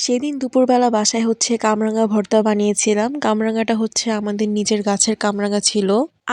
সেদিন দুপুরবেলা বাসায় কামরাঙা ভর্তা বানিয়েছিলাম। কামরাঙাটা আমাদের নিজের গাছের কামরাঙা ছিল।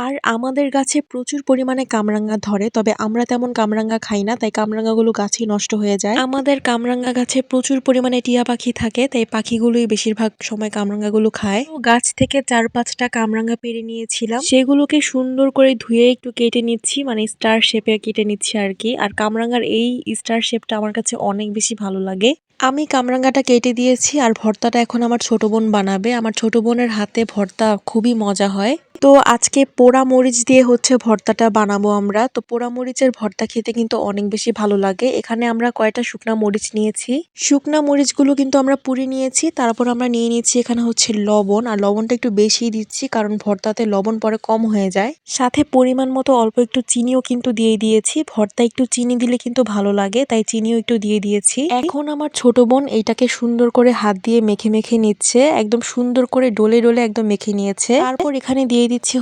আর আমাদের গাছে প্রচুর পরিমাণে কামরাঙা ধরে, তবে আমরা তেমন কামরাঙা খাই না, তাই কামরাঙাগুলো গাছেই নষ্ট হয়ে যায়। আমাদের কামরাঙা গাছে প্রচুর পরিমাণে টিয়া পাখি থাকে, তাই পাখিগুলোই বেশিরভাগ সময় কামরাঙাগুলো খায়। তো গাছ থেকে 4-5টা কামরাঙা পেড়ে নিয়েছিলাম, সেগুলোকে সুন্দর করে ধুয়ে একটু কেটে নিচ্ছি, মানে স্টার শেপে কেটে নিচ্ছি আর কি। আর কামরাঙার এই স্টার শেপটা আমার কাছে অনেক বেশি ভালো লাগে। আমি কামরাঙ্গাটা কেটে দিয়েছি, আর ভর্তাটা এখন আমার ছোট বোন বানাবে। আমার ছোট বোনের হাতে ভর্তা খুবই মজা হয়। তো আজকে পোড়া মরিচ দিয়ে ভর্তাটা বানাবো আমরা। তো পোড়া মরিচের ভর্তা খেতে কিন্তু অনেক বেশি ভালো লাগে। এখানে আমরা কয়টা শুকনা মরিচ নিয়েছি। শুকনা মরিচগুলো কিন্তু আমরা পুড়ে নিয়েছি। তারপর আমরা নিয়ে নিয়েছি এখানে লবণ, আর লবণটা একটু বেশি দিচ্ছি কারণ ভর্তাতে লবণ পরে কম হয়ে যায়। সাথে পরিমাণ মতো অল্প একটু চিনিও কিন্তু দিয়ে দিয়েছি। ভর্তা একটু চিনি দিলে কিন্তু ভালো লাগে, তাই চিনিও একটু দিয়ে দিয়েছি। এখন আমার ছোট বোন এইটাকে সুন্দর করে হাত দিয়ে মেখে মেখে নিচ্ছে, একদম সুন্দর করে ডলে ডলে একদম মেখে নিয়েছে। তারপর এখানে দিয়ে দিচ্ছি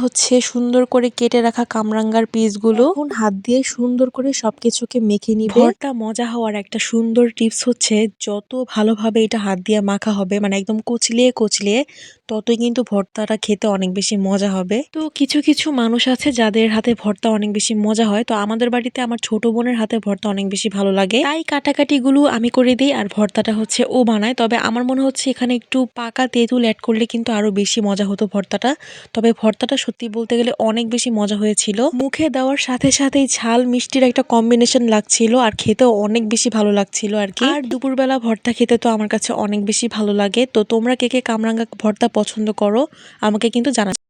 সুন্দর করে কেটে রাখা কামরাঙ্গার পিসগুলো। এখন হাত দিয়ে সুন্দর করে সবকিছুকে মেখে নিবে। ভর্তা মজা হওয়ার একটা সুন্দর টিপস যত ভালোভাবে এটা হাত দিয়ে মাখা হবে, মানে একদম কুচলিয়ে কুচলিয়ে, ততই কিন্তু ভর্তাটা খেতে অনেক বেশি মজা হবে। তো কিছু কিছু মানুষ আছে যাদের হাতে ভর্তা অনেক বেশি মজা হয়। তো আমাদের বাড়িতে আমার ছোট বোনের হাতে ভর্তা অনেক বেশি ভালো লাগে, তাই কাটাকাটি গুলো আমি করে দিই, আর ভর্তাটা ও বানায়। তবে আমার মনে হচ্ছে এখানে একটু পাকা তেঁতুল অ্যাড করলে কিন্তু আরো বেশি মজা হতো ভর্তাটা। তবে ভর্তাটা সত্যি বলতে গেলে অনেক বেশি মজা হয়েছিল। মুখে দেওয়ার সাথে সাথেই ঝাল মিষ্টির একটা কম্বিনেশন লাগছিল, আর খেতেও অনেক বেশি ভালো লাগছিল আর কি। আর দুপুরবেলা ভর্তা খেতে তো আমার কাছে অনেক বেশি ভালো লাগে। তো তোমরা কে কে কামরাঙ্গা ভর্তা পছন্দ করো আমাকে কিন্তু জানা।